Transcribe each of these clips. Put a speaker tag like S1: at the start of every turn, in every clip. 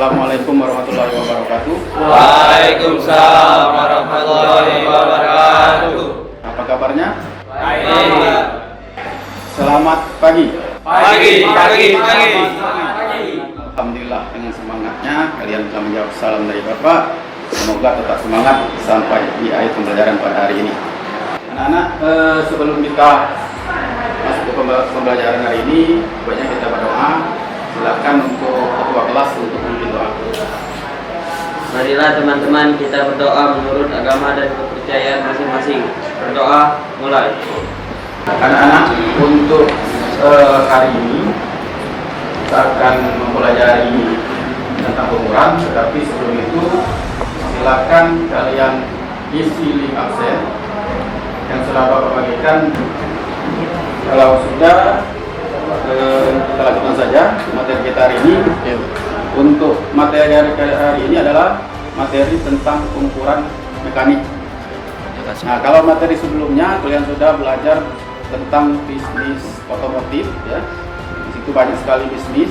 S1: Assalamualaikum warahmatullahi wabarakatuh.
S2: Waalaikumsalam warahmatullahi wabarakatuh.
S1: Apa kabarnya?
S2: Baik.
S1: Selamat pagi.
S2: Pagi.
S1: Alhamdulillah, dengan semangatnya kalian telah menjawab salam dari Bapak. Semoga tetap semangat sampai di akhir pembelajaran pada hari ini. Anak-anak, sebelum kita masuk ke pembelajaran hari ini, sebaiknya kita berdoa. Silakan untuk ketua kelas untuk memimpin doa.
S3: Marilah teman-teman kita berdoa menurut agama dan kepercayaan masing-masing. Berdoa mulai.
S1: Anak-anak, untuk hari ini kita akan mempelajari tentang pengukuran, tetapi sebelum itu silakan kalian isi link absen yang sudah Bapak bagikan. Kalau sudah, kita lakukan saja materi kita hari ini. Untuk materi hari ini adalah materi tentang pengukuran mekanik. Nah, kalau materi sebelumnya kalian sudah belajar tentang bisnis otomotif, ya. Di situ banyak sekali bisnis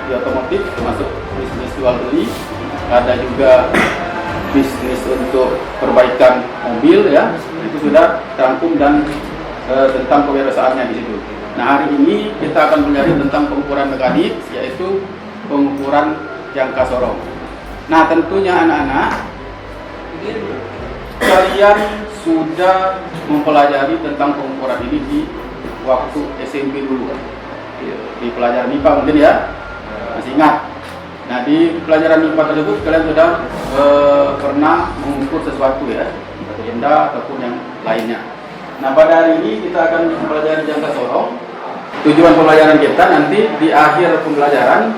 S1: di otomotif, termasuk bisnis jual beli. Ada juga bisnis untuk perbaikan mobil, ya. Itu sudah terangkum dan tentang kewirausahaannya di situ. Nah, hari ini kita akan belajar tentang pengukuran mekanik, yaitu pengukuran jangka sorong. Nah, tentunya anak-anak, kalian sudah mempelajari tentang pengukuran ini di waktu SMP dulu, di pelajaran MIPA mungkin, ya, masih ingat. Nah, di pelajaran MIPA tersebut kalian sudah pernah mengukur sesuatu, ya, satu benda ataupun yang lainnya. Nah, pada hari ini kita akan mempelajari jangka sorong. Tujuan pembelajaran kita nanti di akhir pembelajaran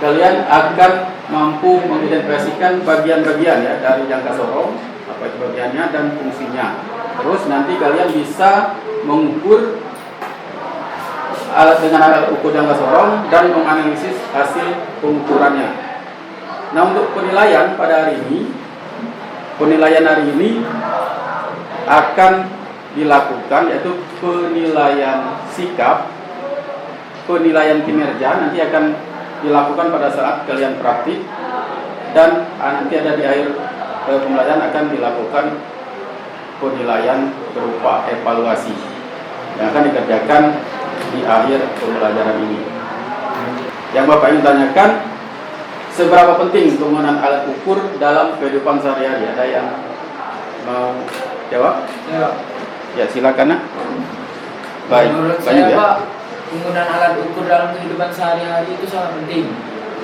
S1: kalian akan mampu mengidentifikasikan bagian-bagian, ya, dari jangka sorong, apa itu bagiannya dan fungsinya. Terus nanti kalian bisa mengukur dengan alat ukur jangka sorong dan menganalisis hasil pengukurannya. Nah, untuk penilaian pada hari ini, penilaian hari ini akan dilakukan, yaitu penilaian sikap, penilaian kinerja nanti akan dilakukan pada saat kalian praktik, dan nanti ada di akhir pembelajaran akan dilakukan penilaian berupa evaluasi yang akan dikerjakan di akhir pembelajaran ini. Yang Bapak ingin tanyakan, seberapa penting penggunaan alat ukur dalam kehidupan sehari-hari? Ada yang mau jawab? Ya, silakan, Nak. Baik.
S4: Menurut
S1: Banyak,
S4: saya,
S1: ya?
S4: Pak, penggunaan alat ukur dalam kehidupan sehari-hari itu sangat penting.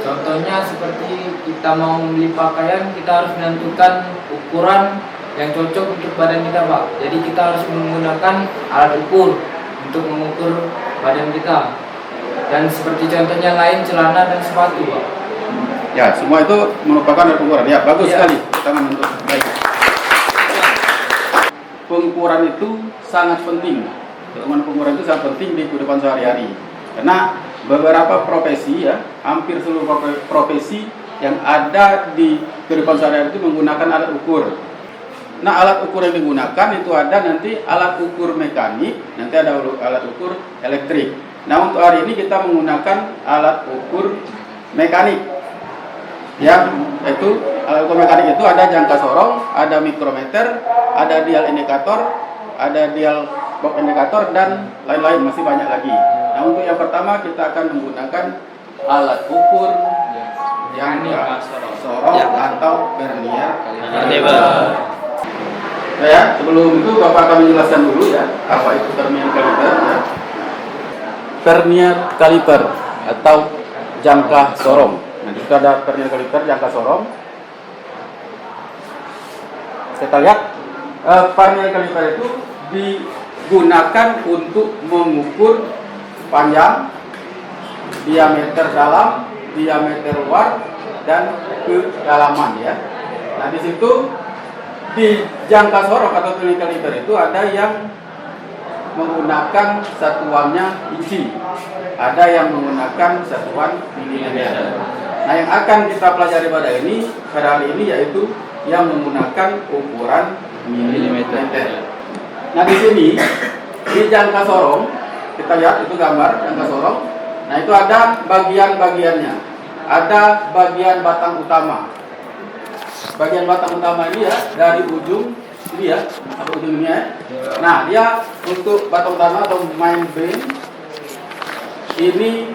S4: Contohnya seperti kita mau membeli pakaian, kita harus menentukan ukuran yang cocok untuk badan kita, Pak. Jadi kita harus menggunakan alat ukur untuk mengukur badan kita. Dan seperti contohnya lain, celana dan sepatu, Pak.
S1: Ya, semua itu merupakan alat ukuran. Ya, bagus
S4: Ya.
S1: sekali. Tangan untuk baik. Pengukuran itu sangat penting. Pengukuran itu sangat penting di kehidupan sehari-hari. Karena beberapa profesi, ya, hampir seluruh profesi yang ada di kehidupan sehari-hari itu menggunakan alat ukur. Nah, alat ukur yang digunakan itu ada nanti alat ukur mekanik, nanti ada alat ukur elektrik. Nah, untuk hari ini kita menggunakan alat ukur mekanik. Ya, itu alat ukur mekanik itu ada jangka sorong, ada mikrometer, ada dial indikator, ada dial box indikator, dan lain-lain, masih banyak lagi. Nah, untuk yang pertama kita akan menggunakan alat ukur jangka sorong atau vernier caliper. Ya, sebelum itu Bapak akan menjelaskan dulu, ya, apa itu vernier caliper, ya. Vernier caliper atau jangka sorong. Nah, di situ ada vernier caliper jangka sorong. Kita lihat, vernier caliper itu digunakan untuk mengukur panjang, diameter dalam, diameter luar, dan kedalaman, ya. Nah, di situ di jangka sorong atau vernier caliper itu ada yang menggunakan satuannya inci, ada yang menggunakan satuan milimeter. Nah, yang akan kita pelajari pada hari ini yaitu yang menggunakan ukuran milimeter. Nah, di sini di jangka sorong kita lihat itu gambar jangka sorong. Nah, itu ada bagian-bagiannya. ada bagian batang utama. Bagian batang utama ini ya, dari ujung ini ya, sampai ujung ini ya. Nah, dia untuk batang utama atau main beam ini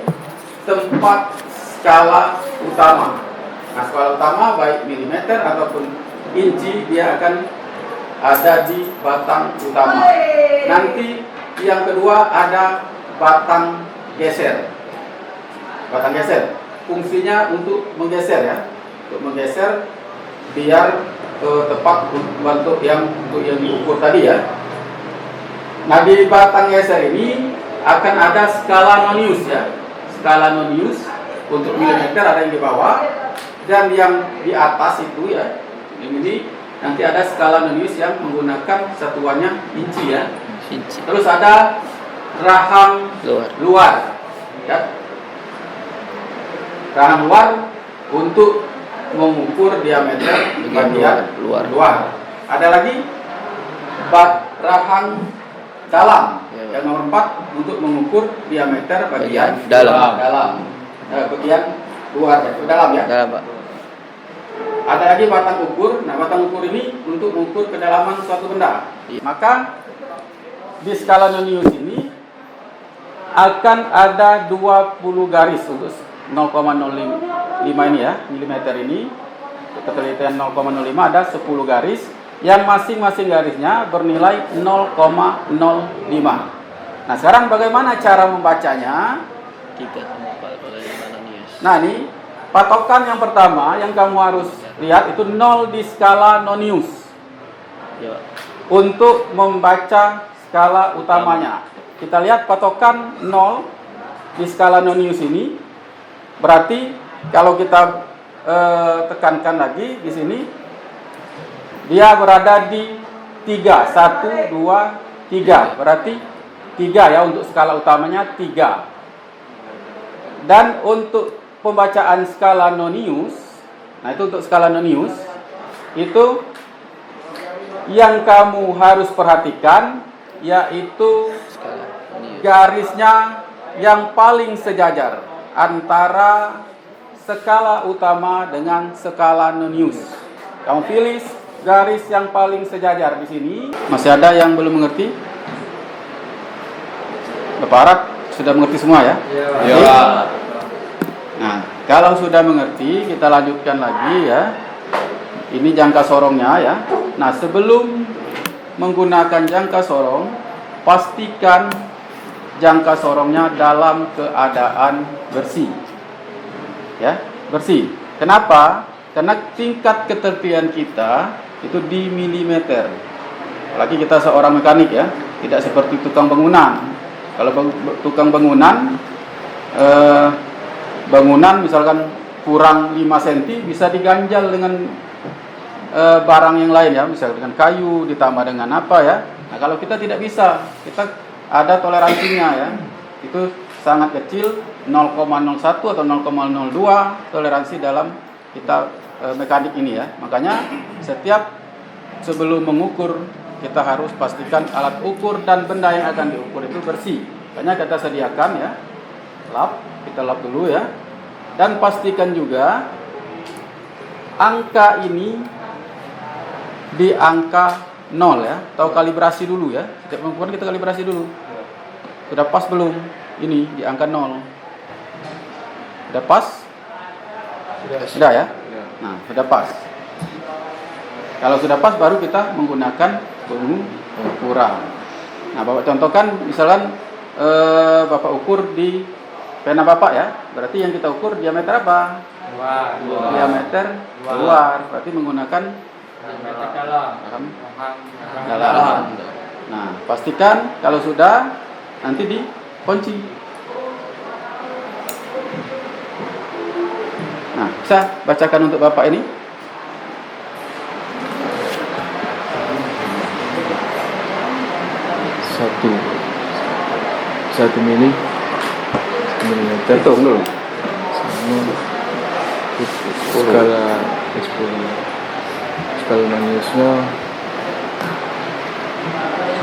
S1: tempat skala utama. Nah, skala utama baik milimeter ataupun inci dia akan ada di batang utama. Nanti yang kedua ada batang geser. Batang geser fungsinya untuk menggeser ya, untuk menggeser biar tepat untuk yang diukur tadi ya. Nah, di batang geser ini akan ada skala nonius ya. Skala nonius untuk milimeter ada yang di bawah, dan yang di atas itu ya, ini nanti ada skala nonius yang menggunakan satuannya inci ya. Terus ada rahang luar ya. Rahang luar untuk mengukur diameter bagian luar. Ada lagi rahang dalam yang nomor 4 untuk mengukur diameter bagian dalam. Bagian luar itu dalam ya.
S3: Dalam, Pak.
S1: Ada lagi batang ukur. Nah, batang ukur ini untuk mengukur kedalaman suatu benda. Maka di skala nonius ini akan ada 20 garis untuk 0,05 ini ya, milimeter ini. Untuk ketelitian 0,05 ada 10 garis yang masing-masing garisnya bernilai 0,05. Nah, sekarang bagaimana cara membacanya? Nah, ini patokan yang pertama yang kamu harus lihat itu 0 di skala nonius. Untuk membaca skala utamanya, kita lihat patokan 0 di skala nonius ini. Berarti kalau kita tekankan lagi di sini, dia berada di 3, 1, 2, 3. Berarti 3 ya untuk skala utamanya 3. Dan untuk pembacaan skala nonius, nah itu untuk skala nonius, itu yang kamu harus perhatikan yaitu garisnya yang paling sejajar antara skala utama dengan skala nonius. Kamu pilih garis yang paling sejajar di sini. Masih ada yang belum mengerti? Bapak Arab sudah mengerti semua ya?
S2: Ya.
S1: Nah, kalau sudah mengerti, kita lanjutkan lagi ya. Ini jangka sorongnya ya. Nah, sebelum menggunakan jangka sorong, pastikan jangka sorongnya dalam keadaan bersih. Ya, bersih. Kenapa? Karena tingkat ketelitian kita itu di milimeter. Apalagi kita seorang mekanik ya, tidak seperti tukang bangunan. Kalau tukang bangunan, bangunan misalkan kurang 5 cm bisa diganjal dengan barang yang lain ya, misalkan dengan kayu ditambah dengan apa ya. Nah, kalau kita tidak bisa, kita ada toleransinya ya. Itu sangat kecil, 0,01 atau 0,02 toleransi dalam kita mekanik ini ya. Makanya setiap sebelum mengukur kita harus pastikan alat ukur dan benda yang akan diukur itu bersih. Makanya kita sediakan ya, kita lap dulu ya. Dan pastikan juga angka ini di angka 0 ya. Tahu kalibrasi dulu ya. Setiap pengukuran kita kalibrasi dulu. Sudah pas belum? Ini di angka 0. Sudah pas? Sudah ya? Nah, sudah pas. Kalau sudah pas baru kita menggunakan pengukuran. Nah, Bapak contohkan misalkan Bapak ukur di pena Bapak ya. Berarti yang kita ukur diameter apa?
S4: Luar.
S1: Diameter luar. Berarti menggunakan
S4: Diameter dalam.
S1: dalam. Nah, pastikan kalau sudah nanti dikunci. Nah, bisa bacakan untuk Bapak ini.
S5: Satu milimeter
S1: Hitung dulu.
S5: sama skala skala noniusnya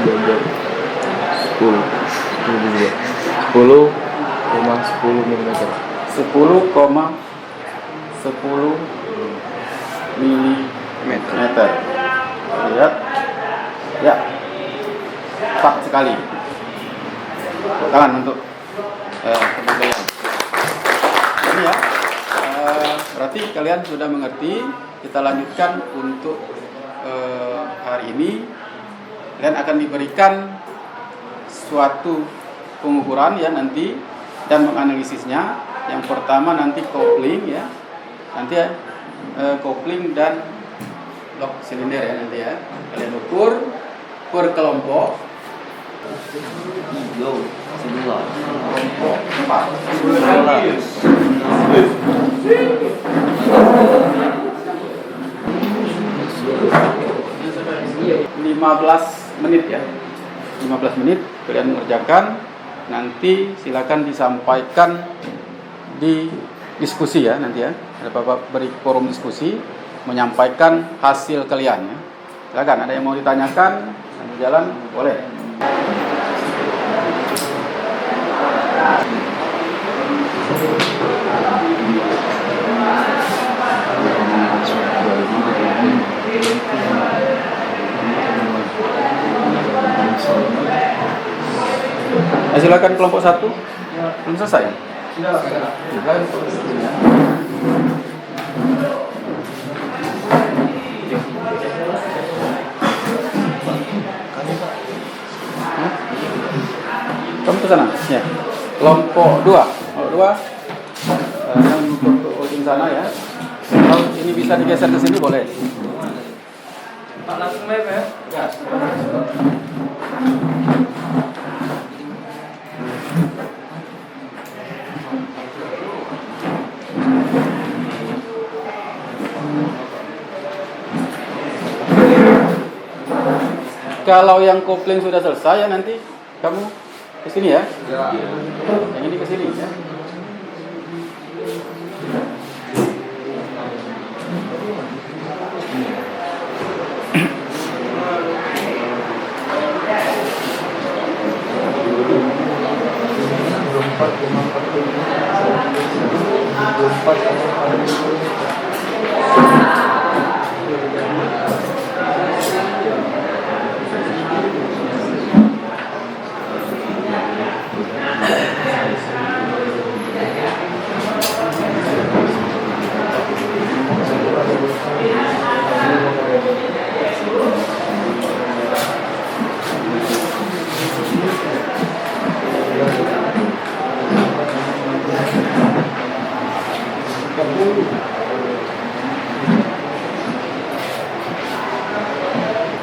S5: 10,10 milimeter.
S1: 10,10 10 mm. Lihat. Ya. Tepat sekali. Tangan untuk penilaian. Ini ya. Berarti kalian sudah mengerti. Kita lanjutkan untuk hari ini. Kalian akan diberikan suatu pengukuran ya nanti dan menganalisisnya. Yang pertama nanti kopling ya. Nanti ya kopling dan lock silinder ya nanti ya. Kalian ukur per kelompok. Kelompok 15 menit ya. 15 menit kalian mengerjakan. Nanti silakan disampaikan di diskusi ya nanti ya. Ada Bapak beri forum diskusi menyampaikan hasil kalian ya. Silakan ada yang mau ditanyakan sambil jalan boleh. Silakan kelompok 1. Belum selesai? Silakan. Kamu ke sana? Ya. Kelompok 2. Kelompok 2 yang untuk ujung sana ya. Kalau ini bisa digeser ke sini boleh.
S4: Langsung live ya?
S1: Ya. Kalau yang kopling sudah selesai ya nanti kamu ke sini ya. Yang ini ke sini ya.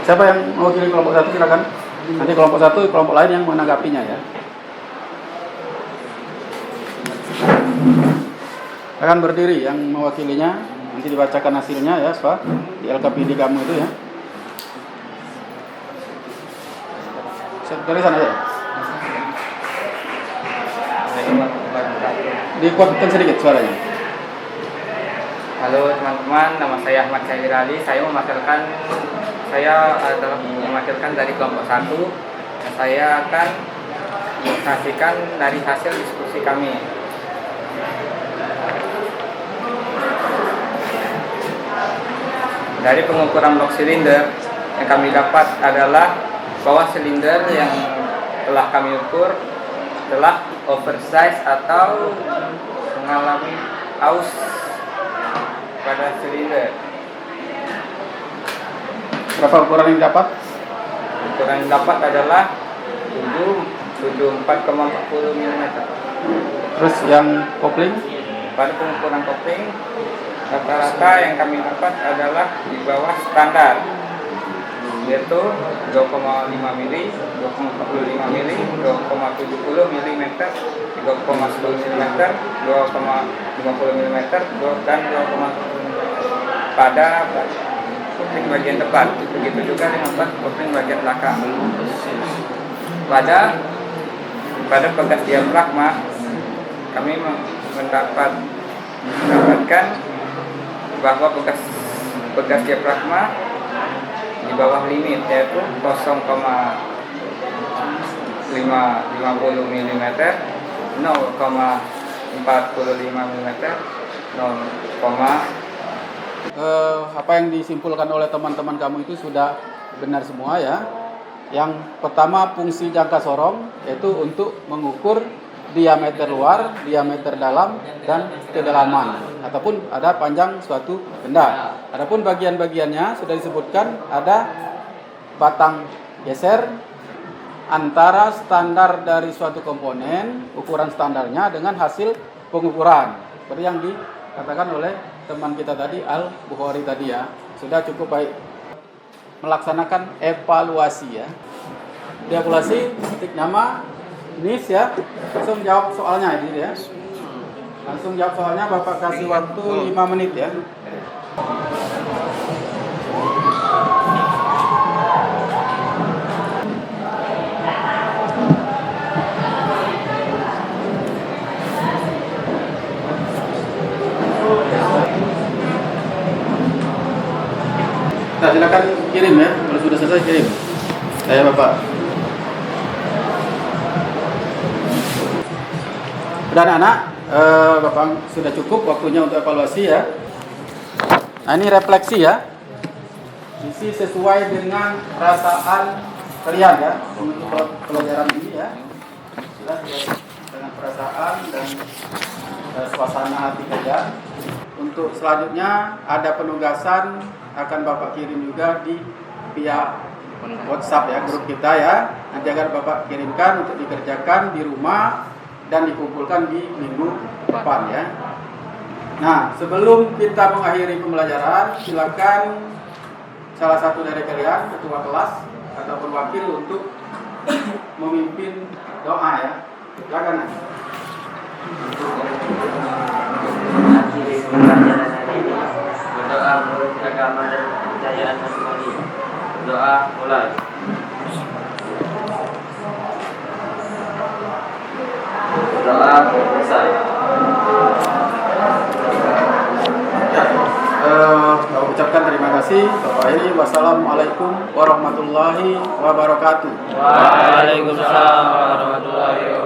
S1: Siapa yang mewakili kelompok 1 silakan. Nanti kelompok 1 kelompok lain yang menanggapinya ya. Akan berdiri yang mewakilinya, nanti dibacakan hasilnya ya, Pak. Di LKPD kamu itu ya. Dari sana ya. Dikuatkan sedikit suaranya.
S6: Halo teman-teman, nama saya Ahmad Syahir Ali. Saya adalah mewakilkan dari kelompok 1. Saya akan menyaksikan dari hasil diskusi kami. Dari pengukuran blok silinder yang kami dapat adalah bahwa silinder yang telah kami ukur telah oversize atau mengalami aus pada silinder.
S1: Berapa ukuran yang dapat?
S6: Ukuran yang dapat adalah 74,40 mm.
S1: Terus yang kopling?
S6: Pada pengukuran kopling rata-rata yang kami dapat adalah di bawah standar, yaitu 2,5 mm, 2,45 mm, 2,70 mm, 3,10 mm, 2,50 mm, dan 2,10 mm pada kopling bagian depan. Begitu juga dengan kopling bagian belakang. Pada bekas diafragma kami mendapatkan bahwa bekas diafragma di bawah limit, yaitu 0,50 mm, 0,45 mm,
S1: Apa yang disimpulkan oleh teman-teman kamu itu sudah benar semua ya. Yang pertama, fungsi jangka sorong yaitu untuk mengukur diameter luar, diameter dalam, dan kedalaman ataupun ada panjang suatu benda. Adapun bagian-bagiannya sudah disebutkan, ada batang geser antara standar dari suatu komponen, ukuran standarnya dengan hasil pengukuran. Seperti yang dikatakan oleh teman kita tadi, Al-Bukhari tadi ya. Sudah cukup baik. Melaksanakan evaluasi ya. Evaluasi, ketik nama, NIS ya. Langsung jawab soalnya ini ya. Langsung jawab soalnya, Bapak kasih waktu 5 menit ya. Nah, silakan kirim ya. Kalau sudah selesai kirim. Saya Bapak. Dan anak, Bapak sudah cukup waktunya untuk evaluasi ya. Nah, ini refleksi ya. Isi sesuai dengan perasaan kalian ya untuk pelajaran ini ya. Jelas dengan perasaan dan suasana hati kalian. Untuk selanjutnya ada penugasan akan Bapak kirim juga di via WhatsApp ya, grup kita ya. Nanti akan Bapak kirimkan untuk dikerjakan di rumah dan dikumpulkan di minggu depan ya. Nah, sebelum kita mengakhiri pembelajaran, silakan salah satu dari kalian, ketua kelas ataupun wakil, untuk memimpin doa ya. Silakan.
S3: Akhiri pembelajaran hari ini, berdoa menurut agama dan kepercayaan masing-masing. Doa mulai. Doa selesai.
S1: Ucapkan terima kasih. Bapak ini, wassalamualaikum warahmatullahi wabarakatuh.
S2: Waalaikumsalam warahmatullahi wabarakatuh.